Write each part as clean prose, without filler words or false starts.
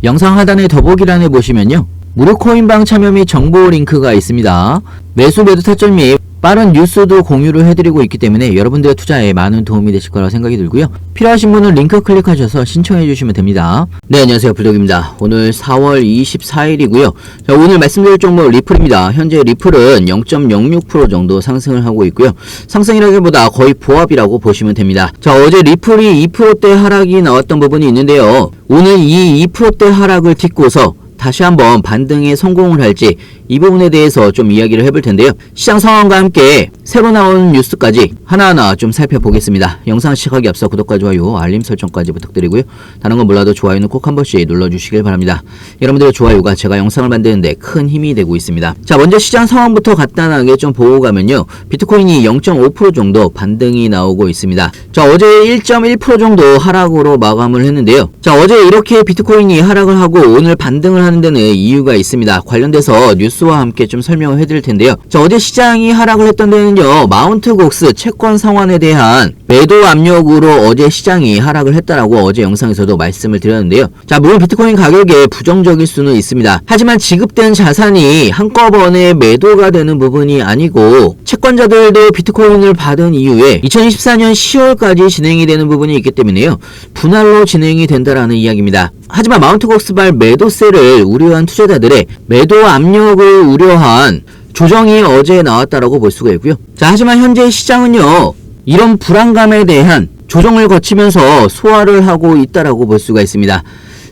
영상 하단의 더보기란에 보시면요, 무료 코인방 참여 및 정보 링크가 있습니다. 매수 매도 타점 및 빠른 뉴스도 공유를 해드리고 있기 때문에 여러분들의 투자에 많은 도움이 되실 거라고 생각이 들고요. 필요하신 분은 링크 클릭하셔서 신청해 주시면 됩니다. 네, 안녕하세요, 불독입니다. 오늘 4월 24일이고요 자, 오늘 말씀드릴 종목 리플입니다. 현재 리플은 0.06% 정도 상승을 하고 있고요, 상승이라기보다 거의 보합이라고 보시면 됩니다. 자, 어제 리플이 2%대 하락이 나왔던 부분이 있는데요, 오늘 이 2%대 하락을 딛고서 다시 한번 반등에 성공을 할지 이 부분에 대해서 좀 이야기를 해볼 텐데요. 시장 상황과 함께 새로 나온 뉴스까지 하나하나 좀 살펴보겠습니다. 영상 시작하기 앞서 구독과 좋아요, 알림 설정까지 부탁드리고요. 다른 건 몰라도 좋아요는 꼭 한 번씩 눌러주시길 바랍니다. 여러분들의 좋아요가 제가 영상을 만드는데 큰 힘이 되고 있습니다. 자, 먼저 시장 상황부터 간단하게 좀 보고 가면요, 비트코인이 0.5% 정도 반등이 나오고 있습니다. 자, 어제 1.1% 정도 하락으로 마감을 했는데요. 자, 어제 이렇게 비트코인이 하락을 하고 오늘 반등을 하는 데는 이유가 있습니다. 관련돼서 뉴스와 함께 좀 설명을 해드릴 텐데요. 자, 어제 시장이 하락을 했던 데는요, 마운트 곡스 채권 상환에 대한 매도 압력으로 어제 시장이 하락을 했다라고 어제 영상에서도 말씀을 드렸는데요. 자, 물론 비트코인 가격에 부정적일 수는 있습니다. 하지만 지급된 자산이 한꺼번에 매도가 되는 부분이 아니고 채권자들도 비트코인을 받은 이후에 2024년 10월까지 진행이 되는 부분이 있기 때문에요, 분할로 진행이 된다라는 이야기입니다. 하지만 마운트 곡스발 매도세를 우려한 투자자들의 매도 압력을 우려한 조정이 어제 나왔다라고 볼 수가 있고요. 자, 하지만 현재 시장은요, 이런 불안감에 대한 조정을 거치면서 소화를 하고 있다라고 볼 수가 있습니다.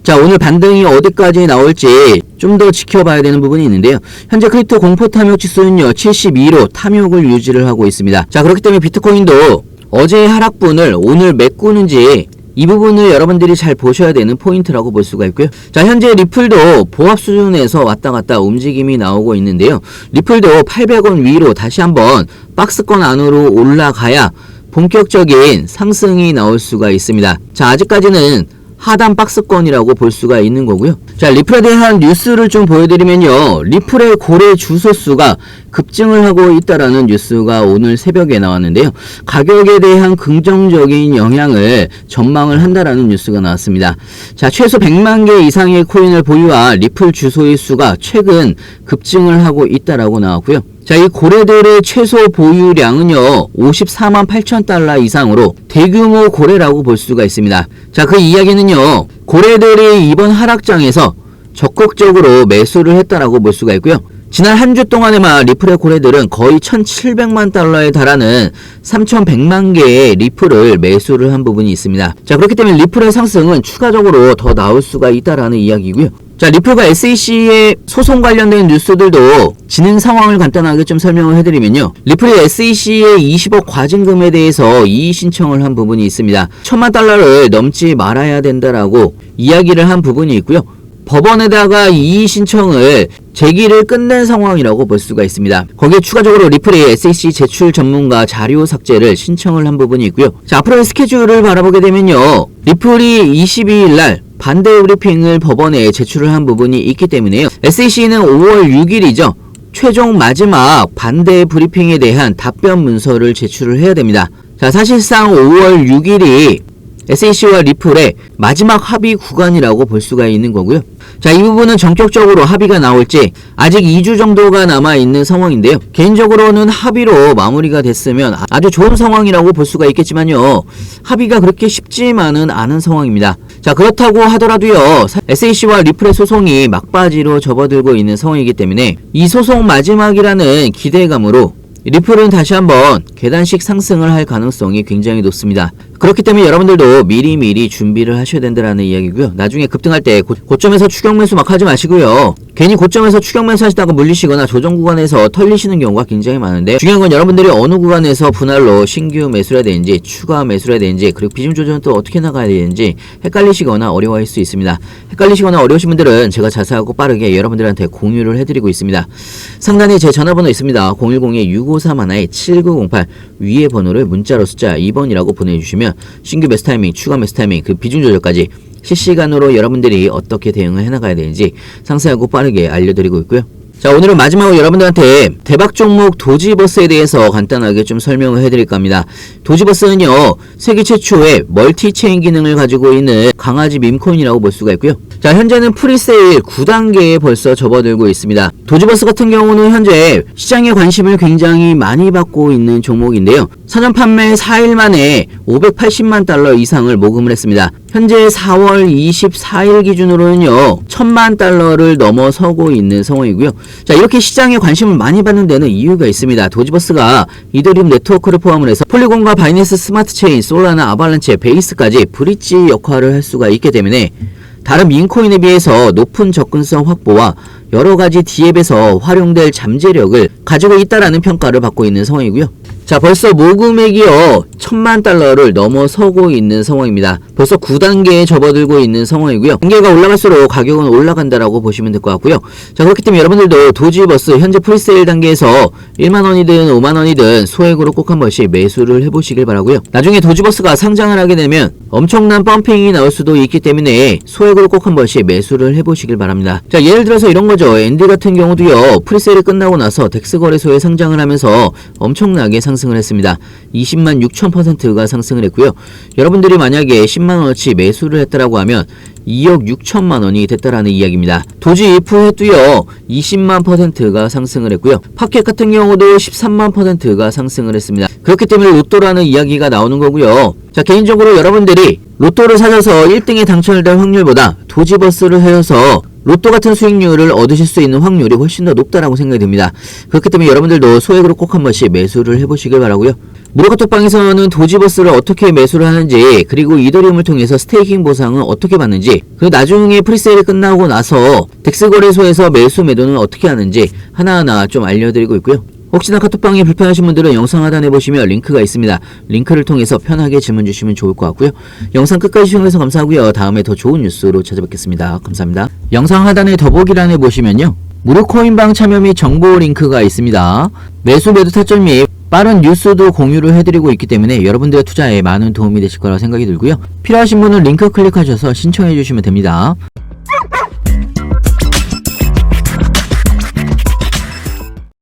자, 오늘 반등이 어디까지 나올지 좀 더 지켜봐야 되는 부분이 있는데요. 현재 크립토 공포 탐욕 지수는요, 72로 탐욕을 유지를 하고 있습니다. 자, 그렇기 때문에 비트코인도 어제의 하락분을 오늘 메꾸는지 이 부분을 여러분들이 잘 보셔야 되는 포인트라고 볼 수가 있고요. 자, 현재 리플도 보합 수준에서 왔다 갔다 움직임이 나오고 있는데요. 리플도 800원 위로 다시 한번 박스권 안으로 올라가야 본격적인 상승이 나올 수가 있습니다. 자, 아직까지는 하단 박스권이라고 볼 수가 있는 거고요. 자, 리플에 대한 뉴스를 좀 보여드리면요, 리플의 거래 주소 수가 급증을 하고 있다라는 뉴스가 오늘 새벽에 나왔는데요, 가격에 대한 긍정적인 영향을 전망을 한다라는 뉴스가 나왔습니다. 자, 최소 100만 개 이상의 코인을 보유한 리플 주소의 수가 최근 급증을 하고 있다라고 나왔고요. 자, 이 고래들의 최소 보유량은요, 54만 8천 달러 이상으로 대규모 고래라고 볼 수가 있습니다. 자, 그 이야기는요, 고래들이 이번 하락장에서 적극적으로 매수를 했다라고 볼 수가 있고요. 지난 한 주 동안에만 리플의 고래들은 거의 1,700만 달러에 달하는 3,100만 개의 리플을 매수를 한 부분이 있습니다. 자, 그렇기 때문에 리플의 상승은 추가적으로 더 나올 수가 있다라는 이야기고요. 자, 리플과 SEC의 소송 관련된 뉴스들도 진행 상황을 간단하게 좀 설명을 해드리면요, 리플이 SEC의 20억 과징금에 대해서 이의 신청을 한 부분이 있습니다. 1,000만 달러를 넘지 말아야 된다라고 이야기를 한 부분이 있고요. 법원에다가 이의 신청을 제기를 끝낸 상황이라고 볼 수가 있습니다. 거기에 추가적으로 리플이 SEC 제출 전문가 자료 삭제를 신청을 한 부분이 있고요. 자, 앞으로의 스케줄을 바라보게 되면요, 리플이 22일 날 반대 브리핑을 법원에 제출을 한 부분이 있기 때문에요, SEC는 5월 6일이죠. 최종 마지막 반대 브리핑에 대한 답변 문서를 제출을 해야 됩니다. 자, 사실상 5월 6일이 SEC와 리플의 마지막 합의 구간이라고 볼 수가 있는 거고요. 자, 이 부분은 전격적으로 합의가 나올지 아직 2주 정도가 남아있는 상황인데요. 개인적으로는 합의로 마무리가 됐으면 아주 좋은 상황이라고 볼 수가 있겠지만요, 합의가 그렇게 쉽지만은 않은 상황입니다. 자, 그렇다고 하더라도요, SEC와 리플의 소송이 막바지로 접어들고 있는 상황이기 때문에 이 소송 마지막이라는 기대감으로 리플은 다시 한번 계단식 상승을 할 가능성이 굉장히 높습니다. 그렇기 때문에 여러분들도 미리미리 준비를 하셔야 된다는 이야기고요. 나중에 급등할 때 고점에서 추격 매수 막 하지 마시고요. 괜히 고점에서 추격 매수 하시다가 물리시거나 조정 구간에서 털리시는 경우가 굉장히 많은데, 중요한 건 여러분들이 어느 구간에서 분할로 신규 매수를 해야 되는지, 추가 매수를 해야 되는지, 그리고 비중 조정은 또 어떻게 나가야 되는지 헷갈리시거나 어려워할 수 있습니다. 헷갈리시거나 어려우신 분들은 제가 자세하고 빠르게 여러분들한테 공유를 해드리고 있습니다. 상단에 제 전화번호 있습니다. 010-6531-7908 위에 번호를 문자로 숫자 2번이라고 보내주시면 신규 매수 타이밍, 추가 매수 타이밍, 그 비중 조절까지 실시간으로 여러분들이 어떻게 대응을 해나가야 되는지 상세하고 빠르게 알려드리고 있고요. 자, 오늘은 마지막으로 여러분들한테 대박 종목 도지버스에 대해서 간단하게 좀 설명을 해드릴까 합니다. 도지버스는요, 세계 최초의 멀티체인 기능을 가지고 있는 강아지 밈코인이라고 볼 수가 있고요. 자, 현재는 프리세일 9단계에 벌써 접어들고 있습니다. 도지버스 같은 경우는 현재 시장의 관심을 굉장히 많이 받고 있는 종목인데요. 사전 판매 4일 만에 580만 달러 이상을 모금을 했습니다. 현재 4월 24일 기준으로는요, 1000만 달러를 넘어서고 있는 상황이고요. 자, 이렇게 시장에 관심을 많이 받는 데는 이유가 있습니다. 도지버스가 이더리움 네트워크를 포함을 해서 폴리곤과 바이낸스 스마트 체인, 솔라나, 아발란체, 베이스까지 브릿지 역할을 할 수가 있기 때문에 다른 민코인에 비해서 높은 접근성 확보와 여러가지 디앱에서 활용될 잠재력을 가지고 있다라는 평가를 받고 있는 상황이고요. 자, 벌써 모금액이요 1000만 달러를 넘어서고 있는 상황입니다. 벌써 9단계에 접어들고 있는 상황이고요. 단계가 올라갈수록 가격은 올라간다라고 보시면 될 것 같고요. 자, 그렇기 때문에 여러분들도 도지버스 현재 프리세일 단계에서 1만원이든 5만원이든 소액으로 꼭 한 번씩 매수를 해보시길 바라고요. 나중에 도지버스가 상장을 하게 되면 엄청난 펌핑이 나올 수도 있기 때문에 소액으로 꼭 한 번씩 매수를 해보시길 바랍니다. 자, 예를 들어서 이런 거죠. 엔디 같은 경우도요, 프리세일이 끝나고 나서 덱스 거래소에 상장을 하면서 엄청나게 상승을 했습니다. 20만 6천%가 상승을 했고요. 여러분들이 만약에 10만원어치 매수를 했다라고 하면 2억 6천만 원이 됐다라는 이야기입니다. 도지 이프에도요 20만%가 상승을 했고요. 팟켓 같은 경우도 13만%가 상승을 했습니다. 그렇기 때문에 로또라는 이야기가 나오는 거고요. 자, 개인적으로 여러분들이 로또를 사셔서 1등에 당첨될 확률보다 도지버스를 하셔서 로또 같은 수익률을 얻으실 수 있는 확률이 훨씬 더 높다라고 생각이 듭니다. 그렇기 때문에 여러분들도 소액으로 꼭 한 번씩 매수를 해보시길 바라고요. 무료카톡방에서는 도지버스를 어떻게 매수를 하는지, 그리고 이더리움을 통해서 스테이킹 보상은 어떻게 받는지, 그리고 나중에 프리세일이 끝나고 나서 덱스 거래소에서 매수 매도는 어떻게 하는지 하나하나 좀 알려드리고 있고요. 혹시나 카톡방이 불편하신 분들은 영상 하단에 보시면 링크가 있습니다. 링크를 통해서 편하게 질문 주시면 좋을 것 같고요. 영상 끝까지 시청해주셔서 감사하고요. 다음에 더 좋은 뉴스로 찾아뵙겠습니다. 감사합니다. 영상 하단의 더보기란에 보시면요, 무료 코인방 참여 및 정보 링크가 있습니다. 매수 매도 타점 및 빠른 뉴스도 공유를 해드리고 있기 때문에 여러분들의 투자에 많은 도움이 되실 거라 생각이 들고요. 필요하신 분은 링크 클릭하셔서 신청해 주시면 됩니다.